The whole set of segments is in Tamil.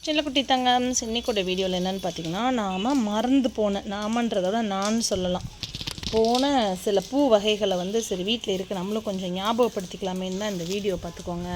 சின்னக்குட்டி தங்கம் இன்னைக்கூட வீடியோவில் என்னென்னு பார்த்தீங்கன்னா, நாம் மறந்து போன நாமன்றதோட நான் சொல்லலாம் போன சில பூ வகைகளை வந்து சரி வீட்டில் இருக்குது நம்மளும் கொஞ்சம் ஞாபகப்படுத்திக்கலாமேன்னு தான் இந்த வீடியோ பார்த்துக்கோங்க.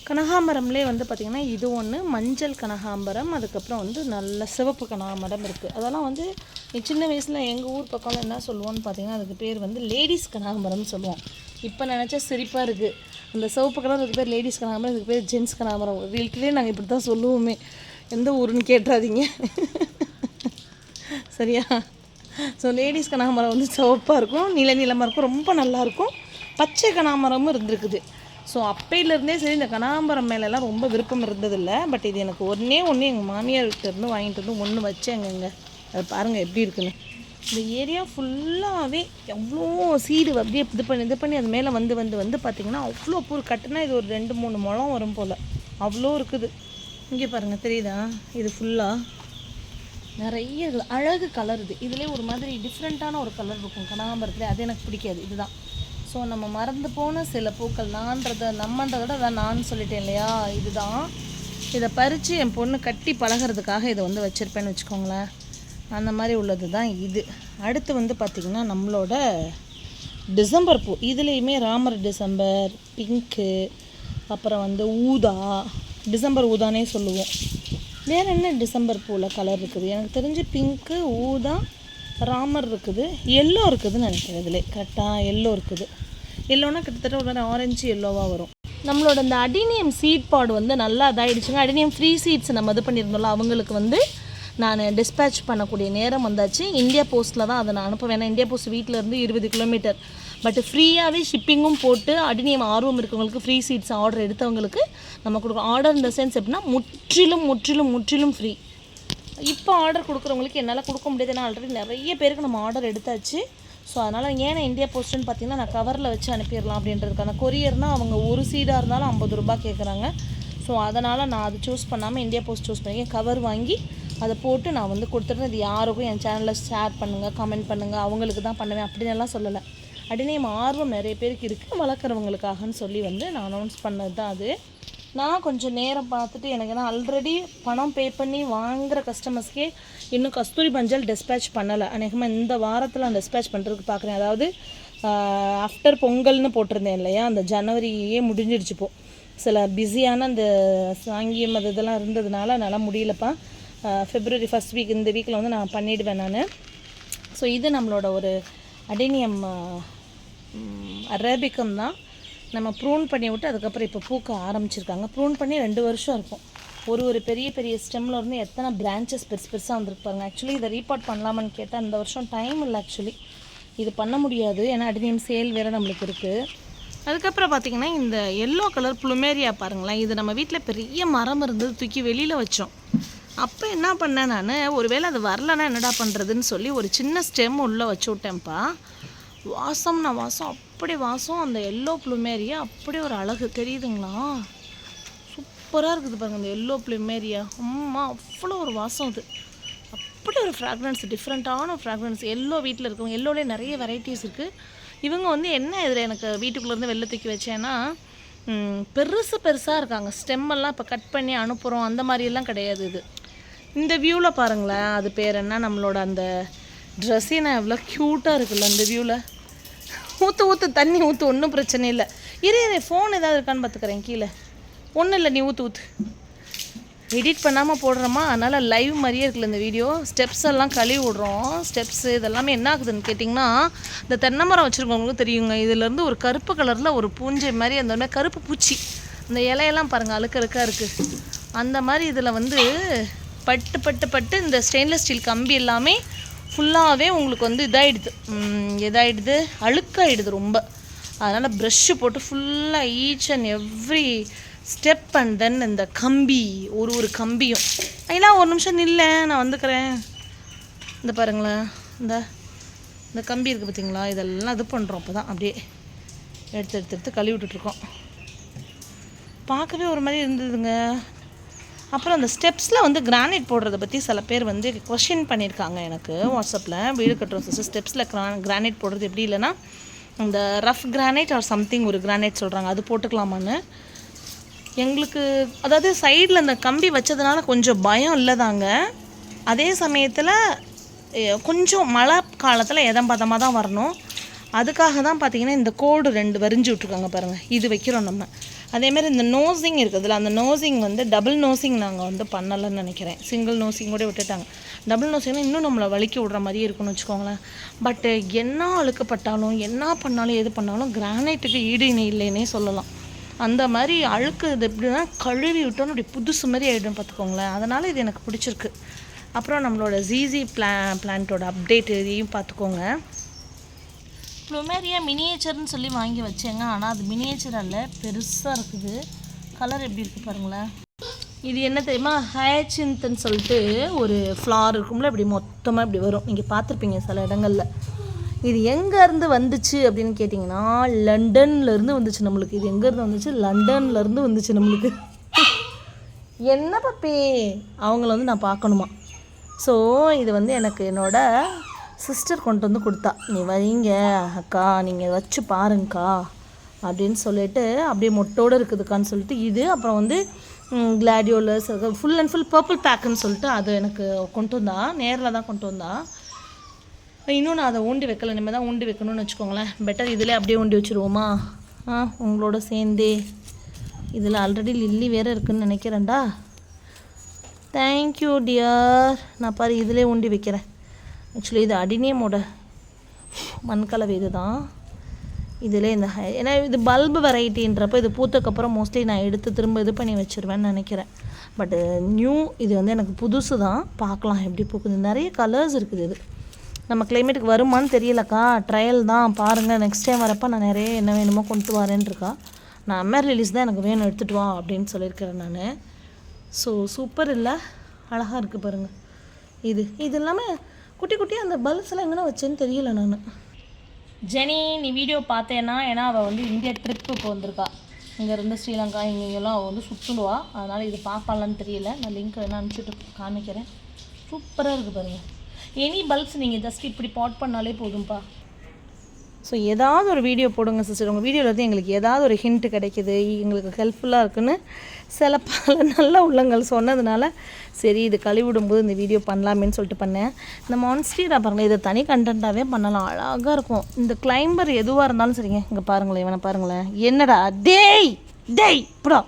கனகாம்பரம்லேயே வந்து பார்த்திங்கன்னா இது ஒன்று மஞ்சள் கனகாம்பரம், அதுக்கப்புறம் வந்து நல்ல சிவப்பு கனகாம்பரம் இருக்குது. அதெல்லாம் வந்து சின்ன வயசில் எங்கள் ஊர் பக்கம்லாம் என்ன சொல்லுவோன்னு பார்த்திங்கன்னா அதுக்கு பேர் வந்து லேடிஸ் கனகாம்பரம்னு சொல்லுவோம். இப்போ நினச்சா சிரிப்பாக இருக்குது. அந்த சிவப்பு கலர் அதுக்கு பேர் லேடிஸ் கனகாம்பரம், இதுக்கு பேர் ஜென்ஸ் கனகாம்பரம். வீட்டிலே நாங்கள் இப்படி தான் சொல்லுவோமே. எந்த ஊருன்னு கேட்டுறாதீங்க சரியா? ஸோ லேடிஸ் கனகாம்பரம் வந்து சிவப்பாக இருக்கும், நீளமாக இருக்கும், ரொம்ப நல்லாயிருக்கும். பச்சை கனகாம்பரமும் இருந்திருக்குது. ஸோ அப்பையிலேருந்தே சரி இந்த கனகாம்பரம் மேலெல்லாம் ரொம்ப விருப்பம் இருந்ததில்லை. பட் இது எனக்கு ஒன்றே எங்கள் மாமியார் வீட்டிலேருந்து வாங்கிட்டு வந்து ஒன்று வச்சேங்க. அது பாருங்கள் எப்படி இருக்குன்னு. இந்த ஏரியா ஃபுல்லாகவே எவ்வளோ சீடு அப்படியே இது பண்ணி அது மேலே வந்து பார்த்திங்கன்னா அவ்வளோ பூ கட்டுனா இது ஒரு 2-3 முழம் வரும் போல், அவ்வளோ இருக்குது. இங்கே பாருங்கள் தெரியுதா? இது ஃபுல்லாக நிறைய அழகு கலர். இதுலேயே ஒரு மாதிரி டிஃப்ரெண்ட்டான ஒரு கலர் இருக்கும் கனகாம்பரத்தில், அது எனக்கு பிடிக்காது. இதுதான். ஸோ நம்ம மறந்து போன சில பூக்கள் நம்மன்றதோட அதான் நான் சொல்லிட்டேன் இல்லையா, இதுதான். இதை பறித்து என் பொண்ணு கட்டி பழகிறதுக்காக இதை வந்து வச்சுருப்பேன்னு வச்சுக்கோங்களேன். அந்த மாதிரி உள்ளது தான் இது. அடுத்து வந்து பார்த்திங்கன்னா நம்மளோட டிசம்பர் பூ. இதுலேயுமே ராமர் டிசம்பர், பிங்க்கு, அப்புறம் வந்து ஊதா, டிசம்பர் ஊதானே சொல்லுவோம். வேறு என்ன டிசம்பர் பூவில் கலர் இருக்குது? எனக்கு தெரிஞ்சு பிங்க்கு, ஊதா, ராமர் இருக்குது, எல்லோ இருக்குதுன்னு நினைக்கிறேன். இதில் கரெக்டாக எல்லோ இருக்குது. எல்லோனா கிட்டத்தட்ட ஒரு ஆரஞ்சு எல்லோவாக வரும். நம்மளோட இந்த அடினியம் சீட் பாடு வந்து நல்லா இதாகிடுச்சுங்க. அடினியம் ஃப்ரீ சீட்ஸ் நம்ம இது பண்ணியிருந்தோம்ல, அவங்களுக்கு வந்து நான் டிஸ்பேட்ச் பண்ணக்கூடிய நேரம் வந்தாச்சு. இந்தியா போஸ்ட்டில் தான் அதை நான் அனுப்புவேன். ஏன்னா இந்தியா போஸ்ட் வீட்டிலேருந்து 20 கிலோமீட்டர். பட் ஃப்ரீயாகவே ஷிப்பிங்கும் போட்டு அடினியம் ஆர்வம் இருக்கவங்களுக்கு ஃப்ரீ சீட்ஸ் ஆர்டர் எடுத்தவங்களுக்கு நம்ம கொடுக்குறோம். ஆர்டர் இந்த சென்ஸ் எப்படின்னா முற்றிலும் ஃப்ரீ. இப்போ ஆர்டர் கொடுக்குறவங்களுக்கு என்னால் கொடுக்க முடியாது, ஏன்னா ஆல்ரெடி நிறைய பேருக்கு நம்ம ஆர்டர் எடுத்தாச்சு. ஸோ அதனால் ஏன்னா இந்தியா போஸ்ட்டுன்னு பார்த்தீங்கன்னா நான் கவரில் வச்சு அனுப்பிடலாம் அப்படின்றதுக்கான கொரியர்னால் அவங்க ஒரு சீடாக இருந்தாலும் 50 ரூபாய் கேட்குறாங்க. ஸோ அதனால் நான் அது சூஸ் பண்ணாமல் இந்தியா போஸ்ட் சூஸ் பண்ணி கவர் வாங்கி அதை போட்டு நான் வந்து கொடுத்துருந்தேன். இது யாருக்கும் என் சேனலில் ஷேர் பண்ணுங்கள், கமெண்ட் பண்ணுங்கள், அவங்களுக்கு தான் பண்ணுவேன் அப்படின்னுலாம் சொல்லலை. அடினியம் ஆர்வம் நிறைய பேருக்கு இருக்குது, வளர்க்குறவங்களுக்காகன்னு சொல்லி வந்து நான் அனௌன்ஸ் பண்ணது தான் அது. நான் கொஞ்சம் நேரம் பார்த்துட்டு எனக்கு நான் ஆல்ரெடி பணம் பே பண்ணி வாங்குகிற கஸ்டமர்ஸ்க்கே இன்னும் கஸ்தூரி மஞ்சள் டிஸ்பேட்ச் பண்ணலை. அநேகமாக இந்த வாரத்தில் நான் டிஸ்பேட்ச் பண்ணுறதுக்கு பார்க்குறேன். அதாவது ஆஃப்டர் பொங்கல்னு போட்டிருந்தேன் இல்லையா, அந்த ஜனவரியே முடிஞ்சிடுச்சு. இப்போது சில பிஸியான அந்த சாங்கியம் அது இதெல்லாம் இருந்ததுனால என்னால் முடியலப்பா. February 1st வீக் இந்த வீக்கில் வந்து நான் பண்ணிவிடுவேன் நான். ஸோ இது நம்மளோட ஒரு அடினியம் அரேபிக்கம் தான். நம்ம ப்ரூன் பண்ணி விட்டு அதுக்கப்புறம் இப்போ பூக்க ஆரம்பிச்சிருக்காங்க. ப்ரூன் பண்ணி 2 வருஷம் இருக்கும். ஒரு பெரிய ஸ்டெம்மில் இருந்து எத்தனை பிரான்ச்சஸ் பெருசாக வந்துருப்பாங்க. ஆக்சுவலி இதை ரீபார்ட் பண்ணலாமான்னு கேட்டால் இந்த வருஷம் டைம் இல்லை. ஆக்சுவலி இது பண்ண முடியாது, ஏன்னா அடினியம் சேல் வேறு நம்மளுக்கு இருக்குது. அதுக்கப்புறம் பார்த்திங்கன்னா இந்த எல்லோ கலர் ப்ளூமேரியா பாருங்களேன். இது நம்ம வீட்டில் பெரிய மரம் இருந்தது, தூக்கி வெளியில் வச்சோம். அப்போ என்ன பண்ணேன் நான், ஒருவேளை அது வரலன்னா என்னடா பண்ணுறதுன்னு சொல்லி ஒரு சின்ன ஸ்டெம் உள்ளே வச்சு விட்டேன்ப்பா. வாசம் அப்படி வாசம். அந்த எல்லோ ப்ளூமேரியா அப்படி ஒரு அழகு தெரியுதுங்களா, சூப்பராக இருக்குது பாருங்கள். அந்த எல்லோ ப்ளூமேரியா அவ்வளோ ஒரு வாசம். அது அப்படி ஒரு ஃப்ராக்ரன்ஸ், டிஃப்ரெண்ட்டான ஃப்ராக்ரன்ஸ். எல்லோ வீட்டில் இருக்கவங்க எல்லோலே நிறைய வெரைட்டிஸ் இருக்குது. இவங்க வந்து என்ன இதில் எனக்கு வீட்டுக்குள்ளேருந்து வெளில தூக்கி வச்சேன்னா பெருசாக இருக்காங்க. ஸ்டெம்மெல்லாம் இப்போ கட் பண்ணி அனுப்புகிறோம் அந்த மாதிரியெல்லாம் கிடையாது. இது இந்த வியூவில் பாருங்களேன், அது பேர் என்ன, நம்மளோட அந்த ட்ரெஸ்ஸினா எவ்வளோ க்யூட்டாக இருக்குல்ல இந்த வியூவில். ஊற்று தண்ணி ஊற்று, ஒன்றும் பிரச்சனை இல்லை. இரு ஃபோன் ஏதாவது இருக்கான்னு பார்த்துக்கிறேன் கீழே. ஒன்றும் இல்லை, நீ ஊற்று. எடிட் பண்ணாமல் போடுறோமா, அதனால் லைவ் மாதிரியே இருக்குல்ல இந்த வீடியோ. ஸ்டெப்ஸ் எல்லாம் கழுவி விடுறோம். ஸ்டெப்ஸு இதெல்லாமே என்ன ஆகுதுன்னு கேட்டிங்கன்னா, இந்த தென்னை மரம் வச்சுருக்கவங்களுக்கு தெரியுங்க. இதிலேருந்து ஒரு கருப்பு கலரில் ஒரு பூஞ்சை மாதிரி அந்த மாதிரி கருப்பு பூச்சி, அந்த இலையெல்லாம் பாருங்கள் அழுக்கழுக்காக இருக்குது. அந்த மாதிரி இதில் வந்து பட்டு இந்த ஸ்டெயின்லெஸ் ஸ்டீல் கம்பி எல்லாமே ஃபுல்லாகவே உங்களுக்கு வந்து இதாகிடுது, அழுக்காகிடுது ரொம்ப. அதனால் ப்ரெஷ்ஷு போட்டு ஃபுல்லாக each and every step and then இந்த கம்பி ஒரு கம்பியும் ஐயா ஒரு நிமிஷம் இல்லை நான் வந்துக்கிறேன். இந்த பாருங்களேன், இந்த கம்பி இருக்குது பார்த்தீங்களா, இதெல்லாம் இது பண்ணுறோம். அப்போ தான் அப்படியே எடுத்து கழுவி விட்டுட்ருக்கோம். பார்க்கவே ஒரு மாதிரி இருந்ததுங்க. அப்புறம் அந்த ஸ்டெப்ஸில் வந்து கிரானைட் போடுறத பற்றி சில பேர் வந்து கொஷின் பண்ணியிருக்காங்க எனக்கு வாட்ஸ்அப்பில். வீடு கட்டுறோம் சிஸ்டர், ஸ்டெப்ஸில் கிரானைட் போடுறது எப்படி, இல்லைன்னா இந்த ரஃப் கிரானைட் ஆர் சம்திங் ஒரு கிரானைட் சொல்கிறாங்க, அது போட்டுக்கலாமான்னு. எங்களுக்கு அதாவது சைடில் இந்த கம்பி வச்சதுனால கொஞ்சம் பயம் இல்லைதாங்க. அதே சமயத்தில் கொஞ்சம் மழை காலத்தில் பதமாக தான் வரணும். அதுக்காக தான் பார்த்திங்கன்னா இந்த கோடு 2 வரிஞ்சு விட்ருக்காங்க பாருங்கள். இது வைக்கிறோம் நம்ம. அதேமாதிரி இந்த நோசிங் இருக்குதுல்ல, அந்த நோசிங் வந்து டபுள் நோசிங் நாங்கள் வந்து பண்ணலைன்னு நினைக்கிறேன். சிங்கிள் நோசிங் கூட விட்டுட்டாங்க. டபுள் நோசிங்னா இன்னும் நம்மளை வலிக்கி விட்ற மாதிரியே இருக்குன்னு வச்சுக்கோங்களேன். பட்டு என்ன அழுக்கப்பட்டாலும் என்ன பண்ணாலும் எது பண்ணாலும் கிரானைட்டுக்கு ஈடு இணை இல்லைன்னே சொல்லலாம். அந்த மாதிரி அழுக்கு இது எப்படின்னா கழுவி விட்டோன்னு அப்படி புதுசு மாதிரி ஆகிடும் பார்த்துக்கோங்களேன். அதனால் இது எனக்கு பிடிச்சிருக்கு. அப்புறம் நம்மளோட ஜிசி பிளான்ட்டோட அப்டேட் இதையும் பார்த்துக்கோங்க. ப்ளூமேரியா மினியேச்சர்னு சொல்லி வாங்கி வச்சேங்க. ஆனால் அது மினியேச்சர் அல்ல, பெருசாக இருக்குது. கலர் எப்படி இருக்குது பாருங்களேன். இது என்ன தெரியுமா, ஹயச்சின்த்துன்னு சொல்லிட்டு ஒரு ஃப்ளார் இருக்கும்ல, இப்படி மொத்தமாக இப்படி வரும். நீங்கள் பார்த்துருப்பீங்க சில இடங்களில். இது எங்கேருந்து வந்துச்சு அப்படின்னு கேட்டிங்கன்னா லண்டன்லேருந்து வந்துச்சு நம்மளுக்கு. இது எங்கேருந்து வந்துச்சு? லண்டன்லேருந்து வந்துச்சு நம்மளுக்கு. என்ன பப்பி, அவங்கள வந்து நான் பார்க்கணுமா. ஸோ இது வந்து எனக்கு என்னோடய சிஸ்டர் கொண்டு வந்து கொடுத்தா. நீ வைங்க அக்கா, நீங்கள் வச்சு பாருங்கக்கா அப்படின்னு சொல்லிட்டு, அப்படியே மொட்டோடு இருக்குதுக்கான்னு சொல்லிட்டு இது. அப்புறம் வந்து gladiolus full and full purple பேக்குன்னு சொல்லிட்டு அது எனக்கு கொண்டு வந்தா. நேரில் தான் கொண்டு வந்தா. இன்னும் நான் அதை ஊண்டி வைக்கல, இனிமேல் தான் ஊண்டி வைக்கணும்னு வச்சுக்கோங்களேன். பெட்டர் இதில் அப்படியே ஊண்டி வச்சுருவோமா உங்களோட சேர்ந்தே. இதில் ஆல்ரெடி லில்லி வேறு இருக்குதுன்னு நினைக்கிறேன்டா. Thank you dear. நான் பாரு இதிலே ஊண்டி வைக்கிறேன். ஆக்சுவலி இது அடினியமோட மண்கலவை இது தான். இதில் இந்த ஏன்னா இது பல்பு வெரைட்டின்றப்போ இது பூத்தக்கப்புறம் மோஸ்ட்லி நான் எடுத்து திரும்ப இது பண்ணி வச்சுருவேன்னு நினைக்கிறேன். பட்டு நியூ இது வந்து எனக்கு புதுசு தான். பார்க்கலாம் எப்படி பூக்குது. நிறைய கலர்ஸ் இருக்குது. இது நம்ம கிளைமேட்டுக்கு வருமானு தெரியலக்கா, ட்ரையல் தான் பாருங்கள். நெக்ஸ்ட் டைம் வரப்போ நான் நிறைய என்ன வேணுமோ கொண்டு வரேன்ருக்கா. நான் அமர் லிலிஸ் தான் எனக்கு வேணும், எடுத்துகிட்டு வா அப்படின்னு சொல்லியிருக்கிறேன் நான். ஸோ சூப்பர் இல்லை, அழகாக இருக்குது பாருங்கள். இது இல்லாமல் குட்டி குட்டியாக அந்த பல்ப்ஸ் எல்லாம் எங்கன்னா வச்சேன்னு தெரியல நான். ஜெனி நீ வீடியோ பார்த்தேன்னா, ஏன்னா அவள் வந்து இந்தியா ட்ரிப்பு இப்போ வந்திருக்கா. இங்கேருந்து ஸ்ரீலங்கா இங்கெல்லாம் அவள் வந்து சுற்றுலுவா. அதனால் இது பார்க்கலான்னு தெரியல. நான் லிங்க் வேணால் அனுப்பிச்சுட்டு காமிக்கிறேன். சூப்பராக இருக்குது பாருங்கள். எனி பல்ப்ஸ் நீங்கள் ஜஸ்ட் இப்படி பாட் பண்ணாலே போதும்ப்பா. ஸோ ஏதாவது ஒரு வீடியோ போடுங்க சிஸ்டர். உங்கள் வீடியோவில் வந்து எங்களுக்கு ஏதாவது ஒரு ஹிண்ட்டு கிடைக்கிது, எங்களுக்கு ஹெல்ப்ஃபுல்லாக இருக்குன்னு சில பல நல்ல உள்ளங்கள் சொன்னதுனால சரி இது கழுவிடும்போது இந்த வீடியோ பண்ணலாமேன்னு சொல்லிட்டு பண்ணேன். இந்த மான்ஸ்டீரா பாருங்களேன், இதை தனி கண்டென்ட்டாகவே பண்ணலாம், அழகாக இருக்கும். இந்த கிளைம்பர் எதுவாக இருந்தாலும் சரிங்க. இங்கே பாருங்களேன், இவனை பாருங்களேன். என்னடா டேய் இப்படா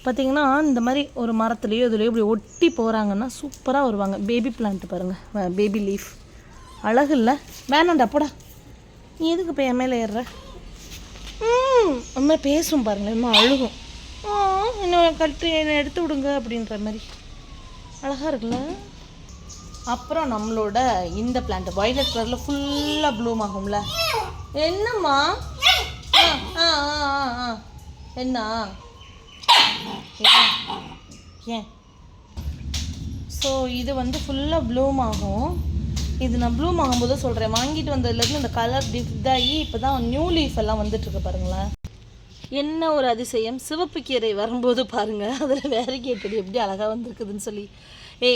பார்த்திங்கன்னா இந்த மாதிரி ஒரு மரத்துலேயோ இதுலேயோ இப்படி ஒட்டி போகிறாங்கன்னா சூப்பராக வருவாங்க. பேபி பிளான்ட்டு பாருங்கள், பேபி லீஃப் அழகு இல்லை? வேணாண்டா போடா, நீ எதுக்கு இப்போ என் மேலே ஏறுற? அம்மா பேசும் பாருங்களேன், இன்னும் அழுகும். இன்னும் கட்டு என்னை எடுத்து விடுங்க அப்படின்ற மாதிரி அழகாக இருக்குல்ல. அப்புறம் நம்மளோட இந்த பிளான்ட் வயலட் கலரில் ஃபுல்லாக ப்ளூம் ஆகும்ல. என்னம்மா? என்ன ஏன்? ஸோ இது வந்து ஃபுல்லாக ப்ளூம் ஆகும். இது நான் ப்ளூம் ஆகும்போது சொல்கிறேன். வாங்கிட்டு வந்ததுலேருந்து இந்த கலர் இதாகி இப்போ தான் நியூ லீஃப் எல்லாம் வந்துட்டுருக்கு பாருங்களேன். என்ன ஒரு அதிசயம். சிவப்பு கீரை வரும்போது பாருங்கள், அதில் வேரிகேட்டட் எப்படி அழகாக வந்திருக்குதுன்னு சொல்லி.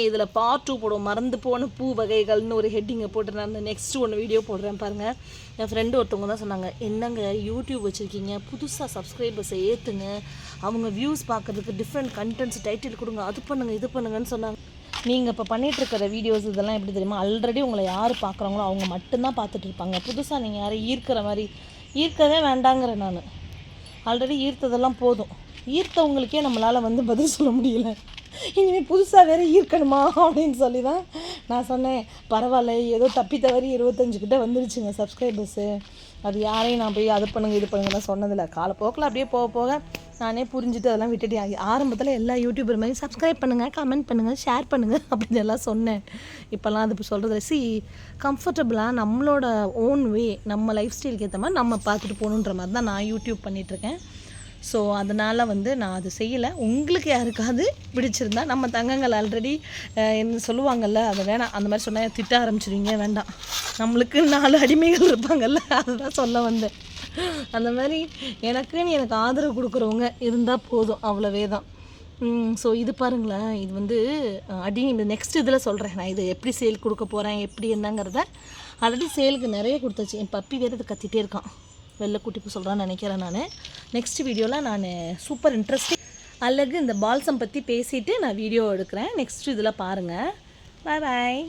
இதில் பார்ட் 2 போடுவோம். மறந்து போன பூ வகைகள்னு ஒரு ஹெட்டிங்கை போட்டு நான் நெக்ஸ்ட் ஒன்று வீடியோ போடுறேன் பாருங்கள். என் ஃப்ரெண்டு ஒருத்தவங்க தான் சொன்னாங்க, என்னங்க யூடியூப் வச்சுருக்கீங்க, புதுசாக சப்ஸ்கிரைபர்ஸை ஏற்றுங்க, அவங்க வியூஸ் பார்க்குறதுக்கு டிஃப்ரெண்ட் கண்டென்ட்ஸ் டைட்டில் கொடுங்க, அது பண்ணுங்கள் இது பண்ணுங்கன்னு சொன்னாங்க. நீங்கள் இப்போ பண்ணிகிட்ருக்கிற வீடியோஸ் இதெல்லாம் எப்படி தெரியுமா, ஆல்ரெடி உங்களை யார் பார்க்குறாங்களோ அவங்க மட்டும்தான் பார்த்துட்டு இருப்பாங்க. புதுசாக நீங்கள் யாரும் ஈர்க்கிற மாதிரி ஈர்க்கவே வேண்டாங்கிற நான். ஆல்ரெடி ஈர்த்ததெல்லாம் போதும். ஈர்த்தவங்களுக்கே நம்மளால் வந்து பதில் சொல்ல முடியல, இனிமேல் புதுசாக வேறு ஈர்க்கணுமா அப்படின்னு சொல்லி தான் நான் சொன்னேன். பரவாயில்ல, ஏதோ தப்பி தவறி 25 கிட்ட வந்துருச்சுங்க சப்ஸ்கிரைபர்ஸு. அது யாரையும் நான் போய் அது பண்ணுங்க இது பண்ணுங்கன்னு சொன்னதில்லை. காலப்போக்கில் அப்படியே போக போக நானே புரிஞ்சுட்டு அதெல்லாம் விட்டுட்டு ஆரம்பத்தில் எல்லா யூடியூபர் மாதிரி சப்ஸ்கிரைப் பண்ணுங்கள், கமெண்ட் பண்ணுங்கள், ஷேர் பண்ணுங்கள் அப்படின்னு எல்லாம் சொன்னேன். இப்போல்லாம் அது இப்போ சொல்கிறது கம்ஃபர்டபுளாக நம்மளோட ஓன் வே, நம்ம லைஃப் ஸ்டைலுக்கு ஏற்ற மாதிரி நம்ம பார்த்துட்டு போகணுன்ற மாதிரி தான் நான் யூடியூப் பண்ணிகிட்ருக்கேன். ஸோ அதனால் வந்து நான் அது செய்யலை. உங்களுக்கு யாருக்காவது பிடிச்சிருந்தா, நம்ம தங்கங்கள் ஆல்ரெடி என்ன சொல்லுவாங்கள்ல, அதை வேணாம் அந்த மாதிரி சொன்னால் திட்ட ஆரம்பிச்சிருவீங்க, வேண்டாம். நம்மளுக்கு 4 அடிமைகள் இருப்பாங்கள்ல, அதுதான் சொல்ல வந்தேன். அந்த மாதிரி எனக்கு ஆதரவு கொடுக்குறவங்க இருந்தால் போதும், அவ்வளவே தான். ஸோ இது பாருங்களேன், இது வந்து இந்த நெக்ஸ்ட் இதில் சொல்கிறேன் நான் இது எப்படி சேல் கொடுக்க போகிறேன் எப்படி என்னங்கிறத. ஆல்ரெடி சேலுக்கு நிறைய கொடுத்தாச்சு. என் பப்பி வேறு இது கத்திகிட்டே இருக்கான், வெளில கூட்டி போய் சொல்கிறான்னு நினைக்கிறேன் நான். நெக்ஸ்ட் வீடியோவில் நான் சூப்பர் இன்ட்ரெஸ்டிங் அழகு இந்த பால்சம் பற்றி பேசிவிட்டு நான் வீடியோ எடுக்கிறேன். நெக்ஸ்ட் இதில் பாருங்கள். பாய் பாய்.